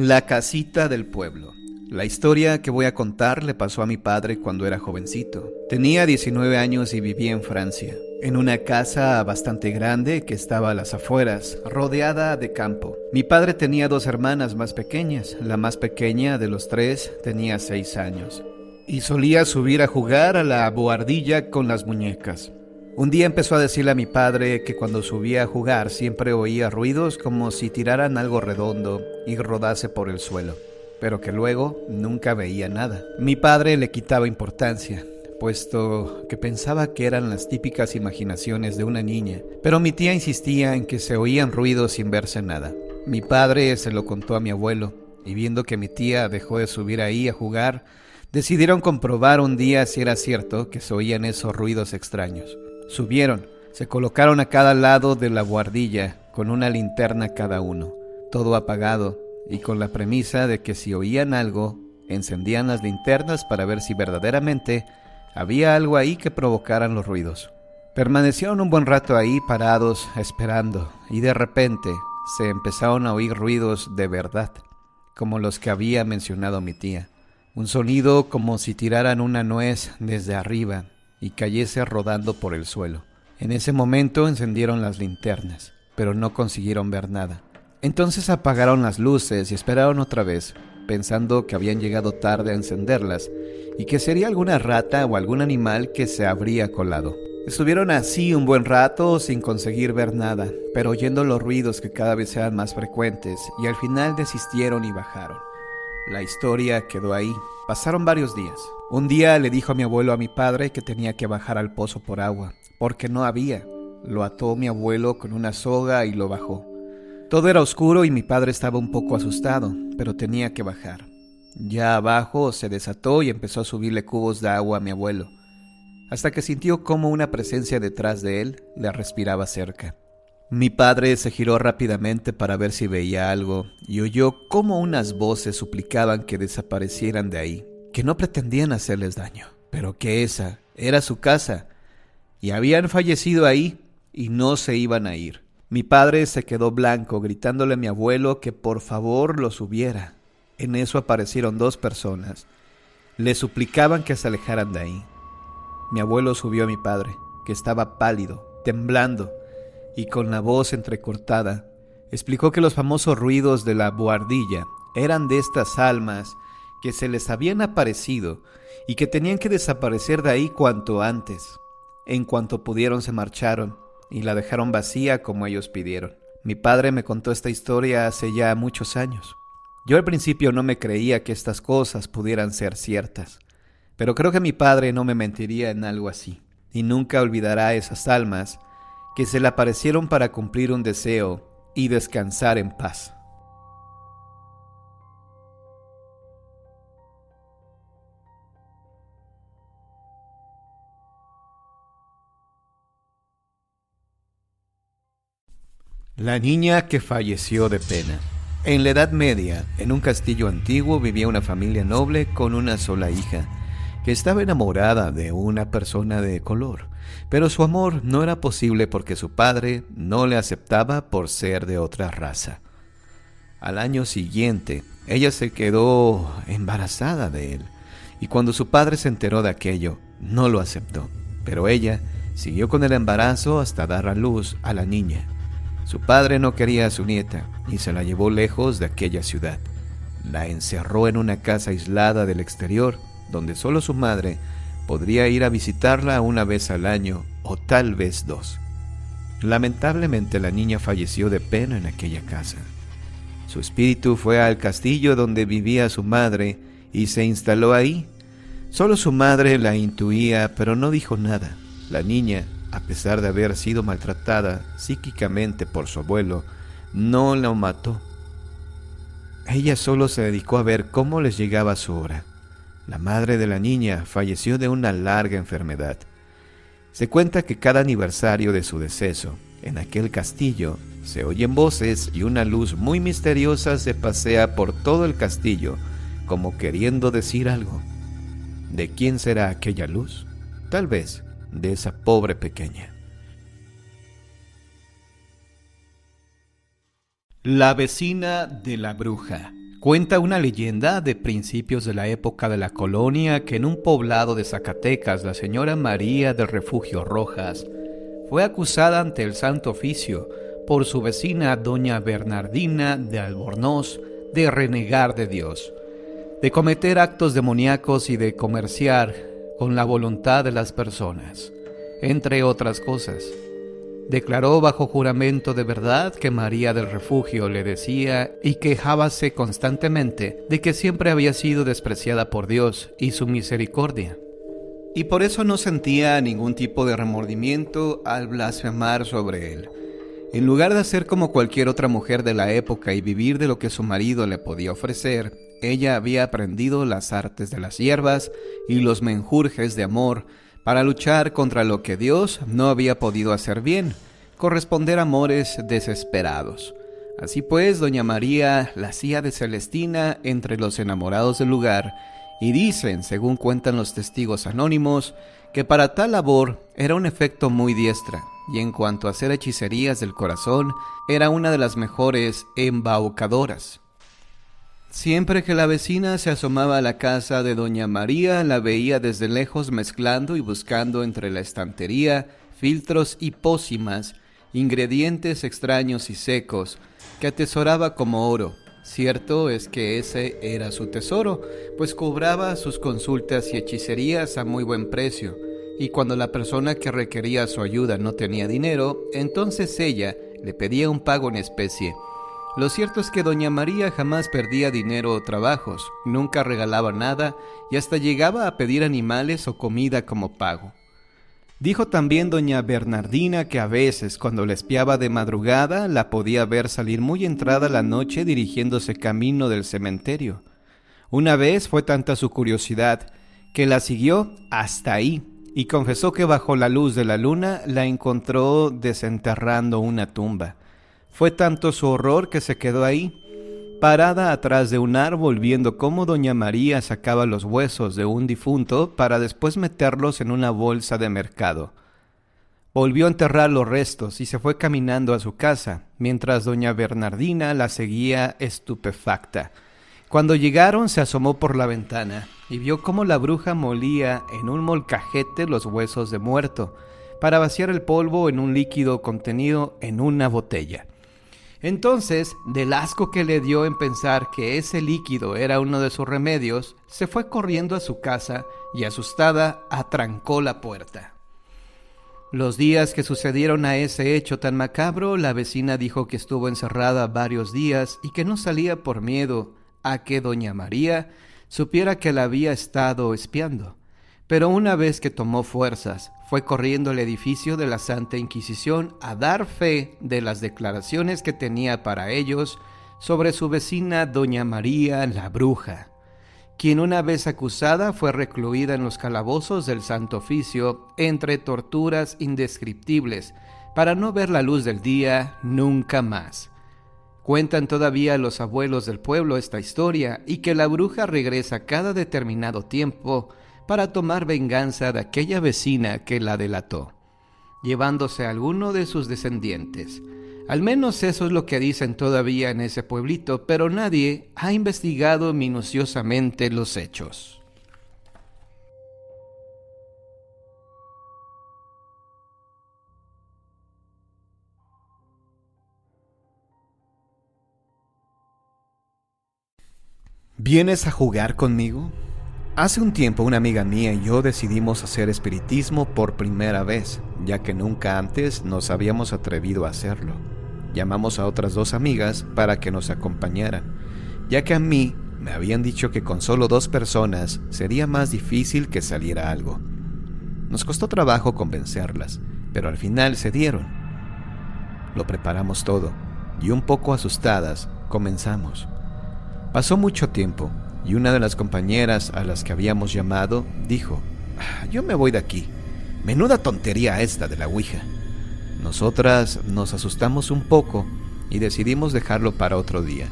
La casita del pueblo. La historia que voy a contar le pasó a mi padre cuando era jovencito. Tenía 19 años y vivía en Francia, en una casa bastante grande que estaba a las afueras, rodeada de campo. Mi padre tenía dos hermanas más pequeñas. La más pequeña de los tres tenía 6 años. Y solía subir a jugar a la bohardilla con las muñecas. Un día empezó a decirle a mi padre que cuando subía a jugar siempre oía ruidos como si tiraran algo redondo y rodase por el suelo, pero que luego nunca veía nada. Mi padre le quitaba importancia, puesto que pensaba que eran las típicas imaginaciones de una niña, pero mi tía insistía en que se oían ruidos sin verse nada. Mi padre se lo contó a mi abuelo, y viendo que mi tía dejó de subir ahí a jugar, decidieron comprobar un día si era cierto que se oían esos ruidos extraños. Subieron, se colocaron a cada lado de la buhardilla con una linterna cada uno, todo apagado, y con la premisa de que si oían algo, encendían las linternas para ver si verdaderamente había algo ahí que provocaran los ruidos. Permanecieron un buen rato ahí parados, esperando, y de repente se empezaron a oír ruidos de verdad, como los que había mencionado mi tía. Un sonido como si tiraran una nuez desde arriba y cayese rodando por el suelo. En ese momento encendieron las linternas, pero no consiguieron ver nada. Entonces apagaron las luces y esperaron otra vez, pensando que habían llegado tarde a encenderlas y que sería alguna rata o algún animal que se habría colado. Estuvieron así un buen rato sin conseguir ver nada, pero oyendo los ruidos que cada vez eran más frecuentes, y al final desistieron y bajaron. La historia quedó ahí. Pasaron varios días. Un día le dijo a mi abuelo a mi padre que tenía que bajar al pozo por agua, porque no había. Lo ató mi abuelo con una soga y lo bajó. Todo era oscuro y mi padre estaba un poco asustado, pero tenía que bajar. Ya abajo se desató y empezó a subirle cubos de agua a mi abuelo, hasta que sintió como una presencia detrás de él le respiraba cerca. Mi padre se giró rápidamente para ver si veía algo y oyó cómo unas voces suplicaban que desaparecieran de ahí, que no pretendían hacerles daño, pero que esa era su casa y habían fallecido ahí y no se iban a ir. Mi padre se quedó blanco gritándole a mi abuelo que por favor lo subiera. En eso aparecieron 2 personas. Le suplicaban que se alejaran de ahí. Mi abuelo subió a mi padre, que estaba pálido, temblando, y con la voz entrecortada, explicó que los famosos ruidos de la bohardilla eran de estas almas que se les habían aparecido y que tenían que desaparecer de ahí cuanto antes. En cuanto pudieron se marcharon y la dejaron vacía como ellos pidieron. Mi padre me contó esta historia hace ya muchos años. Yo al principio no me creía que estas cosas pudieran ser ciertas, pero creo que mi padre no me mentiría en algo así, y nunca olvidará esas almas que se le aparecieron para cumplir un deseo y descansar en paz. La niña que falleció de pena. En la Edad Media, en un castillo antiguo vivía una familia noble con una sola hija, que estaba enamorada de una persona de color, pero su amor no era posible porque su padre no le aceptaba por ser de otra raza. Al año siguiente, ella se quedó embarazada de él, y cuando su padre se enteró de aquello, no lo aceptó, pero ella siguió con el embarazo hasta dar a luz a la niña. Su padre no quería a su nieta y se la llevó lejos de aquella ciudad. La encerró en una casa aislada del exterior, donde solo su madre podría ir a visitarla una vez al año o tal vez 2. Lamentablemente la niña falleció de pena en aquella casa. Su espíritu fue al castillo donde vivía su madre y se instaló ahí. Solo su madre la intuía, pero no dijo nada. La niña, a pesar de haber sido maltratada psíquicamente por su abuelo, no la mató. Ella solo se dedicó a ver cómo les llegaba su hora. La madre de la niña falleció de una larga enfermedad. Se cuenta que cada aniversario de su deceso, en aquel castillo, se oyen voces y una luz muy misteriosa se pasea por todo el castillo, como queriendo decir algo. ¿De quién será aquella luz? Tal vez de esa pobre pequeña. La vecina de la bruja. Cuenta una leyenda de principios de la época de la colonia que en un poblado de Zacatecas la señora María del Refugio Rojas fue acusada ante el Santo Oficio por su vecina doña Bernardina de Albornoz de renegar de Dios, de cometer actos demoníacos y de comerciar con la voluntad de las personas, entre otras cosas. Declaró bajo juramento de verdad que María del Refugio le decía y quejábase constantemente de que siempre había sido despreciada por Dios y su misericordia, y por eso no sentía ningún tipo de remordimiento al blasfemar sobre él. En lugar de hacer como cualquier otra mujer de la época y vivir de lo que su marido le podía ofrecer, ella había aprendido las artes de las hierbas y los menjurjes de amor para luchar contra lo que Dios no había podido hacer bien, corresponder a amores desesperados. Así pues, doña María la hacía de Celestina entre los enamorados del lugar, y dicen, según cuentan los testigos anónimos, que para tal labor era un efecto muy diestra, y en cuanto a hacer hechicerías del corazón, era una de las mejores embaucadoras. Siempre que la vecina se asomaba a la casa de doña María, la veía desde lejos mezclando y buscando entre la estantería filtros y pócimas, ingredientes extraños y secos, que atesoraba como oro. Cierto es que ese era su tesoro, pues cobraba sus consultas y hechicerías a muy buen precio, y cuando la persona que requería su ayuda no tenía dinero, entonces ella le pedía un pago en especie. Lo cierto es que doña María jamás perdía dinero o trabajos, nunca regalaba nada y hasta llegaba a pedir animales o comida como pago. Dijo también doña Bernardina que a veces, cuando la espiaba de madrugada, la podía ver salir muy entrada la noche dirigiéndose camino del cementerio. Una vez fue tanta su curiosidad que la siguió hasta ahí y confesó que bajo la luz de la luna la encontró desenterrando una tumba. Fue tanto su horror que se quedó ahí, parada atrás de un árbol, viendo cómo doña María sacaba los huesos de un difunto para después meterlos en una bolsa de mercado. Volvió a enterrar los restos y se fue caminando a su casa, mientras doña Bernardina la seguía estupefacta. Cuando llegaron, se asomó por la ventana y vio cómo la bruja molía en un molcajete los huesos de muerto, para vaciar el polvo en un líquido contenido en una botella. Entonces, del asco que le dio en pensar que ese líquido era uno de sus remedios, se fue corriendo a su casa y, asustada, atrancó la puerta. Los días que sucedieron a ese hecho tan macabro, la vecina dijo que estuvo encerrada varios días y que no salía por miedo a que doña María supiera que la había estado espiando. Pero una vez que tomó fuerzas, fue corriendo al edificio de la Santa Inquisición a dar fe de las declaraciones que tenía para ellos sobre su vecina doña María la Bruja, quien una vez acusada fue recluida en los calabozos del Santo Oficio entre torturas indescriptibles para no ver la luz del día nunca más. Cuentan todavía los abuelos del pueblo esta historia y que la bruja regresa cada determinado tiempo para tomar venganza de aquella vecina que la delató, llevándose a alguno de sus descendientes. Al menos eso es lo que dicen todavía en ese pueblito, pero nadie ha investigado minuciosamente los hechos. ¿Vienes a jugar conmigo? Hace un tiempo una amiga mía y yo decidimos hacer espiritismo por primera vez, ya que nunca antes nos habíamos atrevido a hacerlo. Llamamos a otras 2 amigas para que nos acompañaran, ya que a mí me habían dicho que con solo 2 personas sería más difícil que saliera algo. Nos costó trabajo convencerlas, pero al final cedieron. Lo preparamos todo y un poco asustadas comenzamos. Pasó mucho tiempo y una de las compañeras a las que habíamos llamado dijo: yo me voy de aquí, menuda tontería esta de la Ouija. Nosotras nos asustamos un poco y decidimos dejarlo para otro día.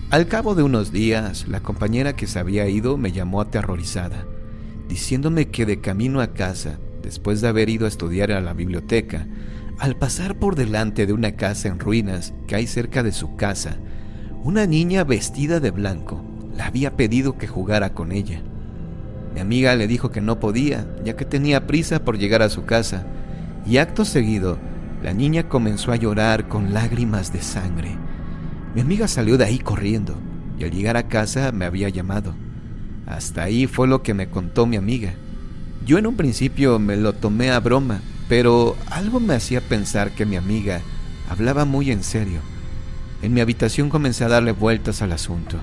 Al cabo de unos días, la compañera que se había ido me llamó aterrorizada, diciéndome que de camino a casa, después de haber ido a estudiar a la biblioteca, al pasar por delante de una casa en ruinas que hay cerca de su casa, Una niña vestida de blanco le había pedido que jugara con ella. Mi amiga le dijo que no podía, ya que tenía prisa por llegar a su casa, y acto seguido, la niña comenzó a llorar con lágrimas de sangre. Mi amiga salió de ahí corriendo, y al llegar a casa me había llamado. Hasta ahí fue lo que me contó mi amiga. Yo en un principio me lo tomé a broma, pero algo me hacía pensar que mi amiga hablaba muy en serio. En mi habitación comencé a darle vueltas al asunto,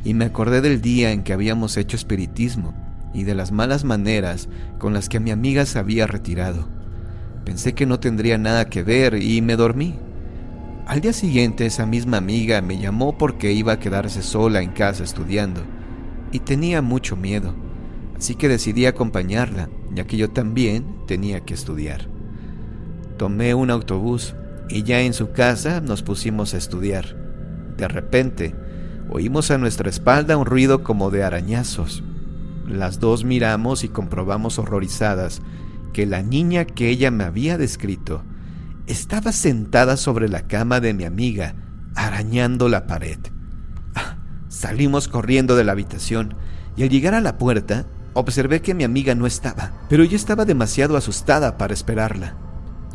y me acordé del día en que habíamos hecho espiritismo y de las malas maneras con las que mi amiga se había retirado. Pensé que no tendría nada que ver y me dormí. Al día siguiente esa misma amiga me llamó porque iba a quedarse sola en casa estudiando y tenía mucho miedo, así que decidí acompañarla, ya que yo también tenía que estudiar. Tomé un autobús y ya en su casa nos pusimos a estudiar. De repente, oímos a nuestra espalda un ruido como de arañazos. Las dos miramos y comprobamos horrorizadas que la niña que ella me había descrito estaba sentada sobre la cama de mi amiga, arañando la pared. Salimos corriendo de la habitación y al llegar a la puerta, observé que mi amiga no estaba, pero yo estaba demasiado asustada para esperarla.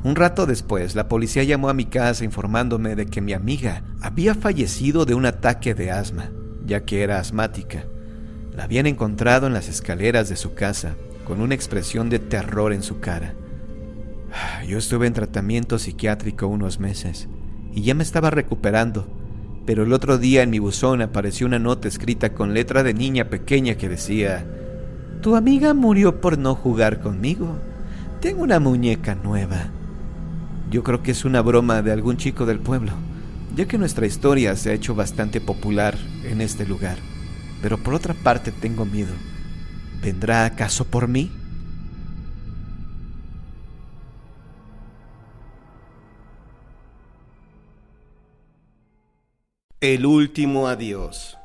Un rato después, la policía llamó a mi casa informándome de que mi amiga había fallecido de un ataque de asma, ya que era asmática. La habían encontrado en las escaleras de su casa, con una expresión de terror en su cara. Yo estuve en tratamiento psiquiátrico unos meses y ya me estaba recuperando, pero el otro día en mi buzón apareció una nota escrita con letra de niña pequeña que decía: «Tu amiga murió por no jugar conmigo. Tengo una muñeca nueva». Yo creo que es una broma de algún chico del pueblo, ya que nuestra historia se ha hecho bastante popular en este lugar. Pero por otra parte tengo miedo. ¿Vendrá acaso por mí? El último adiós.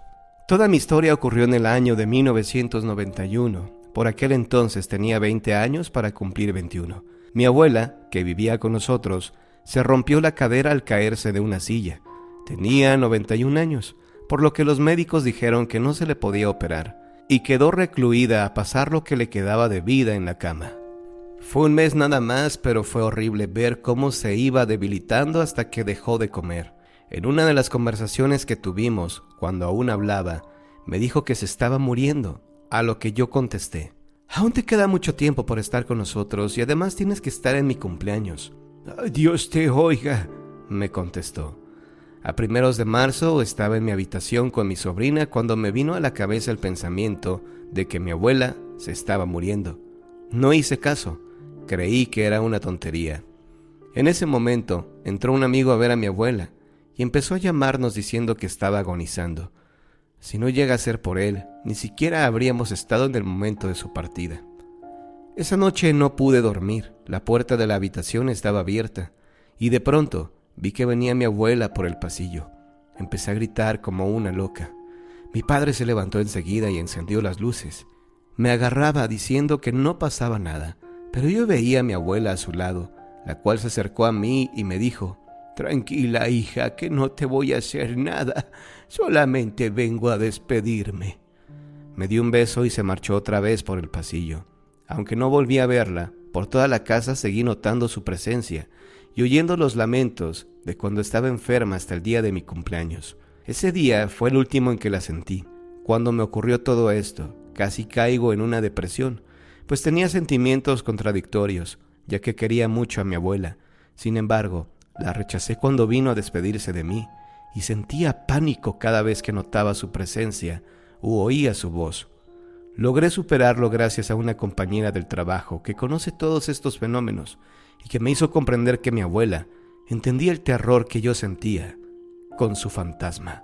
Toda mi historia ocurrió en el año de 1991. Por aquel entonces tenía 20 años para cumplir 21. Mi abuela, que vivía con nosotros, se rompió la cadera al caerse de una silla. Tenía 91 años, por lo que los médicos dijeron que no se le podía operar, y quedó recluida a pasar lo que le quedaba de vida en la cama. Fue un mes nada más, pero fue horrible ver cómo se iba debilitando hasta que dejó de comer. En una de las conversaciones que tuvimos, cuando aún hablaba, me dijo que se estaba muriendo, a lo que yo contesté: «Aún te queda mucho tiempo por estar con nosotros y además tienes que estar en mi cumpleaños». «Dios te oiga», me contestó. A primeros de marzo estaba en mi habitación con mi sobrina cuando me vino a la cabeza el pensamiento de que mi abuela se estaba muriendo. No hice caso, creí que era una tontería. En ese momento entró un amigo a ver a mi abuela y empezó a llamarnos diciendo que estaba agonizando. Si no llega a ser por él, ni siquiera habríamos estado en el momento de su partida. Esa noche no pude dormir, la puerta de la habitación estaba abierta, y de pronto vi que venía mi abuela por el pasillo. Empecé a gritar como una loca. Mi padre se levantó enseguida y encendió las luces. Me agarraba diciendo que no pasaba nada, pero yo veía a mi abuela a su lado, la cual se acercó a mí y me dijo: «Tranquila, hija, que no te voy a hacer nada, solamente vengo a despedirme». Me dio un beso y se marchó otra vez por el pasillo. Aunque no volví a verla, por toda la casa seguí notando su presencia y oyendo los lamentos de cuando estaba enferma hasta el día de mi cumpleaños. Ese día fue el último en que la sentí. Cuando me ocurrió todo esto, casi caigo en una depresión, pues tenía sentimientos contradictorios, ya que quería mucho a mi abuela. Sin embargo, la rechacé cuando vino a despedirse de mí y sentía pánico cada vez que notaba su presencia u oía su voz. Logré superarlo gracias a una compañera del trabajo que conoce todos estos fenómenos y que me hizo comprender que mi abuela entendía el terror que yo sentía con su fantasma.